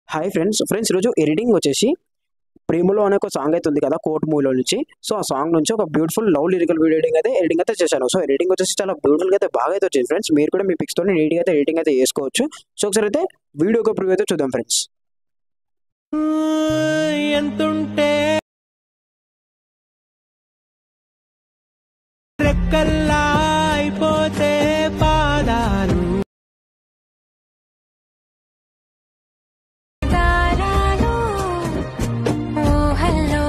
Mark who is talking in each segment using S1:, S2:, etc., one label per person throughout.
S1: Hi friends ఈరోజు editing వచ్చేసి 'ప్రేమలో' అనే ఒక సాంగ్ అయితే ఉంది కదా 'కోర్ట్' మూవీలో నుంచి. సో, ఆ సాంగ్ నుంచి ఒక beautiful love lyrical video editing అయితే చేశాను. సో, ఎడిటింగ్ వచ్చేసి చాలా బ్యూటిఫుల్‌గా అయితే బాగా అయితే వచ్చింది ఫ్రెండ్స్. మీరు కూడా మీ పిక్స్‌తోని నీట్‌గా అయితే ఎడిటింగ్ అయితే చేసుకోవచ్చు. సో, ఒకసారి అయితే వీడియో ఒక ప్రివ్యూ అయితే చూద్దాం ఫ్రెండ్స్.
S2: ఎంతుంటే రెక్కల్లా అయిపోతే పాదాలు
S3: తారాలు ఊహల్లో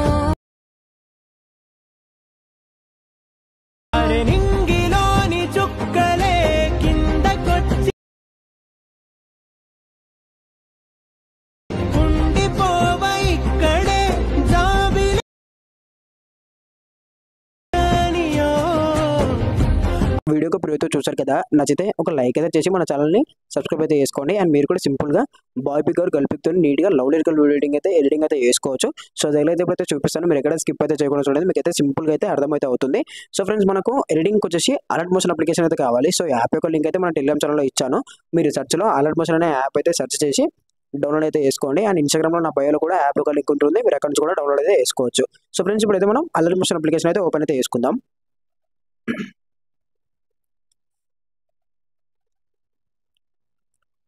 S2: అరే నింగిలోని చుక్కలే కిందకొచ్చి ఉండిపోవ ఇక్కడే జాబిలియో
S1: వీడియో ఒక ప్రివ్యూ అయితే చూశారు కదా! నచ్చితే ఒక లైక్ అయితే చేసి మన ఛానెల్‌ని సబ్స్క్రైబ్ అయితే చేసుకోండి. అండ్ మీరు కూడా సింపుల్‌గా బాయ్ పిక్ ఆర్ గర్ల్ పిక్‌తోని నీట్‌గా లవ్ లిరికల్ వీడియో ఎడిటింగ్ అయితే చేసుకోవచ్చు. సో, అదెలా ఇప్పుడైతే చూపిస్తాను. మీరు ఎక్కడ స్కిప్ అయితే చేయకుండా చూడండి. మీకైతే సింపుల్‌గా అయితే అర్థమైతే అవుతుంది. సో, ఫ్రెండ్స్ మనకు ఎడిటింగ్‌కి వచ్చేసి అలర్ట్ మోషన్ అప్లికేషన్ అయితే కావాలి. సో, ఈ యాప్ యొక్క లింక్ అయితే మన టెలిగ్రామ్ ఛానెల్‌లో ఇచ్చాను. మీరు సెర్చ్‌లో అలర్ట్ మోషన్ అనే యాప్ అయితే సెర్చ్ చేసి డౌన్లోడ్ అయితే చేసుకోండి. అండ్ ఇన్‌స్టాగ్రామ్‌లో నా బయోలో కూడా యాప్ యొక్క లింక్ ఉంటుంది. మీరు అక్కడి నుంచి కూడా డౌన్లోడ్ అయితే చేసుకోవచ్చు. సో, ఫ్రెండ్స్ ఇప్పుడైతే మనం అలర్ట్ మోషన్ అప్లికేషన్ అయితే ఓపెన్ అయితే చేసుకుందాం.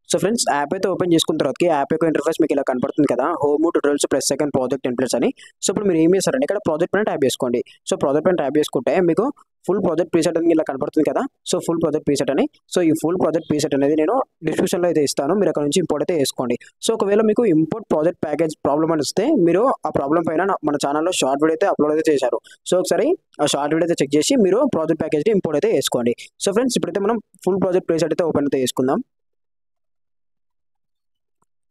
S1: సో, ఫ్రెండ్స్ యాప్ అయితే ఓపెన్ చేసుకున్న తర్వాతకి యాప్ యొక్క ఇంటర్ఫేస్ మీకు ఇలా కనపడుతుంది కదా! Home, tutorials plus second project templates అని. సో, ఇప్పుడు మీరు ఏం చేస్తారంటే ఇక్కడ ప్రాజెక్ట్ పైన ట్యాప్ చేసుకోండి. సో, ప్రాజెక్ట్ పైన ట్యాప్ చేసుకుంటే మీకు ఫుల్ ప్రాజెక్ట్ ప్రీసెట్ అని ఇలా కనపడుతుంది కదా! సో, ఫుల్ ప్రాజెక్ట్ ప్రీసెట్ అని. సో, ఈ ఫుల్ ప్రాజెక్ట్ ప్రీసెట్ అనేది నేను డిస్క్రిప్షన్‌లో అయితే ఇస్తాను. మీరు అక్కడ నుంచి ఇంపోర్ట్ అయితే చేసుకోండి. సో, ఒకవేళ మీకు ఇంపోర్ట్ ప్రాజెక్ట్ ప్యాకేజ్ ప్రాబ్లమ్ అని వస్తే మీరు ఆ ప్రాబ్లమ్ పైన మన ఛానెల్‌లో షార్ట్ వీడియో అయితే అప్లోడ్ అయితే చేశారు. సో, ఒకసారి ఆ షార్ట్ వీడియో అయితే చెక్ చేసి మీరు ప్రాజెక్ట్ ప్యాకేజ్‌ని ఇంపోర్ట్ అయితే చేసుకోండి. సో, ఫ్రెండ్స్ ఇప్పుడైతే మనం ఫుల్ ప్రాజెక్ట్ ప్రీసెట్ అయితే ఓపెన్ అయితే చేసుకుందాం.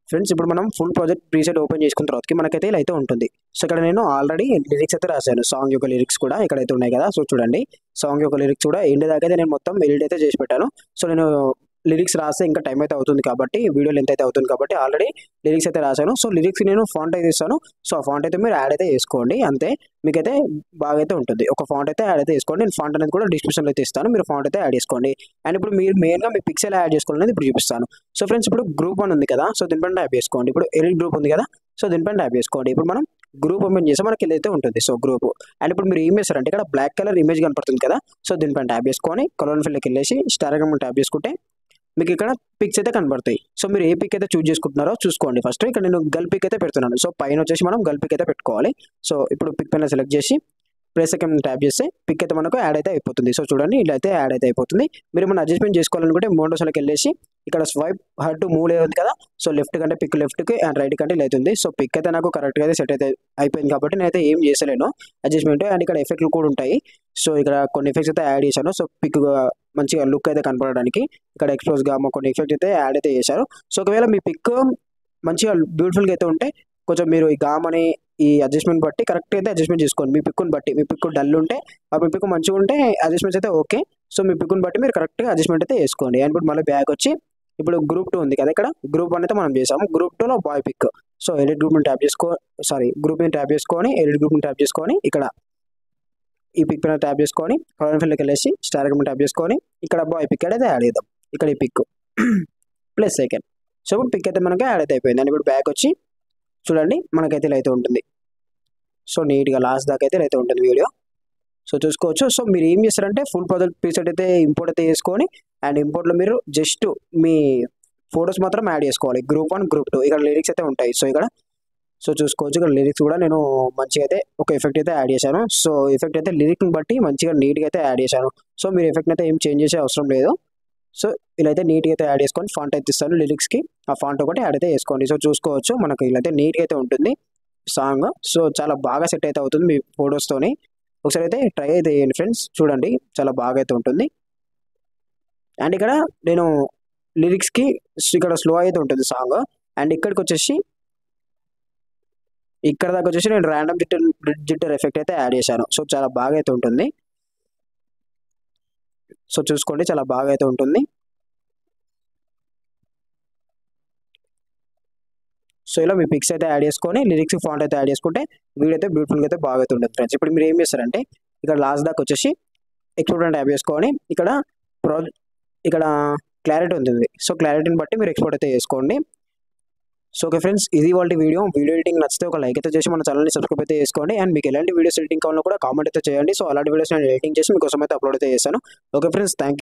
S1: ఫ్రెండ్స్ ఇప్పుడు మనం ఫుల్ ప్రాజెక్ట్ ప్రీసెట్ ఓపెన్ చేసుకున్న తర్వాతకి మనకైతే ఇలా అయితే ఉంటుంది. సో, ఇక్కడ నేను ఆల్రెడీ లిరిక్స్ అయితే రాశాను. సాంగ్ యొక్క లిరిక్స్ కూడా ఇక్కడైతే ఉన్నాయి కదా! సో, చూడండి సాంగ్ యొక్క లిరిక్స్ కూడా ఎండ్ దాకా అయితే నేను మొత్తం ఎడిట్ అయితే చేసి పెట్టాను. సో, నేను లిరిక్స్ రాస్తే ఇంకా టైం అయితే అవుతుంది కాబట్టి వీడియో లెంత్ అయితే అవుతుంది కాబట్టి ఆల్రెడీ లిరిక్స్ అయితే రాశాను. సో, లిరిక్స్ నేను ఫాంట్ అయితే ఇస్తాను. సో, ఆ ఫాంట్ అయితే మీరు యాడ్ అయితే చేసుకోండి. అంతే మీకైతే బాగా అయితే ఉంటుంది. ఒక ఫాంట్ అయితే యాడ్ అయితే చేసుకోండి. నేను ఫాంట్ అనేది కూడా డిస్క్రిప్షన్‌లో అయితే ఇస్తాను. మీరు ఫాంట్ అయితే యాడ్ చేసుకోండి. అండ్ ఇప్పుడు మీరు మెయిన్‌గా మీ పిక్స్ ఎలా యాడ్ చేసుకోవాలనేది ఇప్పుడు చూపిస్తాను. సో, ఫ్రెండ్స్ ఇప్పుడు గ్రూప్ 1 ఉంది కదా! సో, దీనిపైన ట్యాప్ చేసుకోండి. ఇప్పుడు ఎడిట్ గ్రూప్ ఉంది కదా! సో, దీనిపైన ట్యాప్ చేసుకోండి. ఇప్పుడు మనం గ్రూప్ ఓపెన్ చేస్తే మనకి ఇదైతే ఉంటుంది. సో, గ్రూప్ అండ్ ఇప్పుడు మీరు ఏం చేస్తారంటే ఇక్కడ బ్లాక్ కలర్ ఇమేజ్ కనపడుతుంది కదా! సో, దీనిపైన ట్యాప్ చేసుకొని కలర్ ఫిల్‌లోకి వెళ్ళేసి స్టార్ ట్యాప్ చేసుకుంటే మీకు ఇక్కడ పిక్స్ అయితే కనబడతాయి. సో, మీరు ఏ పిక్ అయితే చూజ్ చేసుకుంటున్నారో చూసుకోండి ఫస్ట్. ఇక్కడ నేను గర్ల్ పిక్ అయితే పెడుతున్నాను. సో, పైన వచ్చేసి మనం గర్ల్ పిక్ అయితే పెట్టుకోవాలి. సో, ఇప్పుడు పిక్ పైన సెలెక్ట్ చేసి ప్లస్ సెకండ్ ట్యాప్ చేస్తే పిక్ అయితే మనకు యాడ్ అయితే అయిపోతుంది. సో, చూడండి ఇలా అయితే యాడ్ అయితే అయిపోతుంది. మీరు ఏమైనా అడ్జస్ట్‌మెంట్ చేసుకోవాలనుకుంటే మోడోస్‌లోకి వెళ్ళేసి ఇక్కడ స్వైప్ హర్ టు మూవ్ ఉంది కదా! సో, లెఫ్ట్ కంటే పిక్ లెఫ్ట్‌కి అండ్ రైట్ కంటే ఇలా అవుతుంది. సో, పిక్ అయితే నాకు కరెక్ట్‌గా అయితే సెట్ అయితే అయిపోయింది కాబట్టి నేనైతే ఏం చేస్తలేను అడ్జస్ట్‌మెంట్. అండ్ ఇక్కడ ఎఫెక్ట్‌లు కూడా ఉంటాయి. సో, ఇక్కడ కొన్ని ఎఫెక్ట్స్ అయితే యాడ్ చేశాను. సో, పిక్ మంచిగా లుక్ అయితే కనపడడానికి ఇక్కడ ఎక్స్‌పోజ్‌గా కొన్ని ఎఫెక్ట్ అయితే యాడ్ అయితే చేశారు. సో, ఒకవేళ మీ పిక్ మంచిగా బ్యూటిఫుల్‌గా అయితే ఉంటే కొంచెం మీరు ఈ గామని ఈ అడ్జస్ట్‌మెంట్ బట్టి కరెక్ట్‌గా అయితే అడ్జస్ట్‌మెంట్ చేసుకోండి. మీ పిక్‌ని బట్టి. మీ పిక్ డల్ ఉంటే మీ పిక్ మంచిగా ఉంటే అడ్జస్ట్‌మెంట్స్ అయితే ఓకే. సో, మీ పిక్‌ని బట్టి మీరు కరెక్ట్‌గా అడ్జస్ట్‌మెంట్ అయితే చేసుకోండి. అండ్ ఇప్పుడు మళ్ళీ బ్యాక్ వచ్చి ఇప్పుడు గ్రూప్ 2 ఉంది కదా! ఇక్కడ గ్రూప్ 1 అయితే మనం చేసాము. గ్రూప్ 2లో బాయ్ పిక్. సో, ఎడిట్ గ్రూప్‌ని ట్యాప్ గ్రూప్‌ని ట్యాప్ చేసుకొని ఎడిట్ గ్రూప్‌ని ట్యాప్ చేసుకొని ఇక్కడ ఈ పిక్ పైన ట్యాప్ చేసుకొని కలర్ ఫిల్‌లోకి వెళ్ళేసి స్టార్ ట్యాప్ చేసుకొని ఇక్కడ బాయ్ పిక్ అయితే యాడ్ చేద్దాం. ఇక్కడ ఈ పిక్ ప్లస్ సెకండ్. సో, ఇప్పుడు పిక్ అయితే మనకి యాడ్ అయితే అయిపోయింది. అండ్ ఇప్పుడు బ్యాక్ వచ్చి చూడండి మనకైతే ఇలా అయితే ఉంటుంది. సో, నీట్‌గా లాస్ట్ దాకా అయితే ఇలా అయితే ఉంటుంది వీడియో. సో, చూసుకోవచ్చు. సో, మీరు ఏం చేస్తారంటే ఫుల్ ప్రాజెక్ట్ ప్రీసెట్ అయితే ఇంపోర్ట్ అయితే చేసుకొని అండ్ ఇంపోర్ట్‌లో మీరు జస్ట్ మీ ఫోటోస్ మాత్రం యాడ్ చేసుకోవాలి. గ్రూప్ 1, గ్రూప్ 2 ఇక్కడ లిరిక్స్ అయితే ఉంటాయి. సో, చూసుకోవచ్చు ఇక్కడ లిరిక్స్ కూడా నేను మంచిగా అయితే ఒక ఎఫెక్ట్ అయితే యాడ్ చేశాను. సో, ఎఫెక్ట్ అయితే లిరిక్‌ని బట్టి మంచిగా నీట్‌గా అయితే యాడ్ చేశాను. సో, మీరు ఎఫెక్ట్‌ని అయితే ఏం చేంజ్ చేసే అవసరం లేదు. సో, ఇలా అయితే నీట్‌గా అయితే యాడ్ చేసుకొని ఫాంట్ అయితే ఇస్తాను లిరిక్స్‌కి. ఆ ఫాంట్ ఒకటి యాడ్ అయితే చేసుకోండి. సో, చూసుకోవచ్చు మనకు ఇలా అయితే నీట్‌గా అయితే ఉంటుంది సాంగ్. సో, చాలా బాగా సెట్ అయితే అవుతుంది మీ ఫోటోస్‌తోని. ఒకసారి అయితే ట్రై అయితే చేయండి ఫ్రెండ్స్. చూడండి చాలా బాగా అయితే ఉంటుంది. అండ్ ఇక్కడ నేను లిరిక్స్‌కి ఇక్కడ స్లో అయితే ఉంటుంది సాంగ్. అండ్ ఇక్కడికొచ్చేసి ఇక్కడ దాకా వచ్చేసి నేను రాండమ్ జిట్టర్ ఎఫెక్ట్ అయితే యాడ్ చేశాను. సో, చాలా బాగా అయితే ఉంటుంది. సో, చూసుకోండి చాలా బాగా అయితే ఉంటుంది. సో, ఇలా మీ పిక్స్ అయితే యాడ్ చేసుకొని లిరిక్స్ ఫాంట్ అయితే యాడ్ చేసుకుంటే వీడియో అయితే బ్యూటిఫుల్‌గా అయితే బాగా అయితే ఉంటుంది ఫ్రెండ్స్. ఇప్పుడు మీరు ఏం చేస్తారంటే ఇక్కడ లాస్ట్ దాకా వచ్చేసి ఎక్స్‌పోర్ట్ ట్యాప్ చేసుకొని ఇక్కడ ప్రాజెక్ట్ ఇక్కడ క్లారిటీ ఉంటుంది. సో, క్లారిటీని బట్టి మీరు ఎక్స్‌పోర్ట్ అయితే చేసుకోండి. సో ఓకే ఫ్రెండ్స్, ఇది వాళ్ళ వీడియో ఎడిటింగ్ నచ్చితే ఒక లైక్ అయితే చేసి మన ఛానల్ని సబ్స్క్రైబ్ అయితే చేసుకోండి. అండ్ మీకు ఎలాంటి వీడియోస్ ఎడిటింగ్ కావాలో కూడా కామెంట్ అయితే చేయండి. సో అలాంటి వీడియోస్ నేను ఎడిటింగ్ చేసి మీకోసం అయితే అప్లోడ్ అయితే చేస్తాను. Okay friends, thank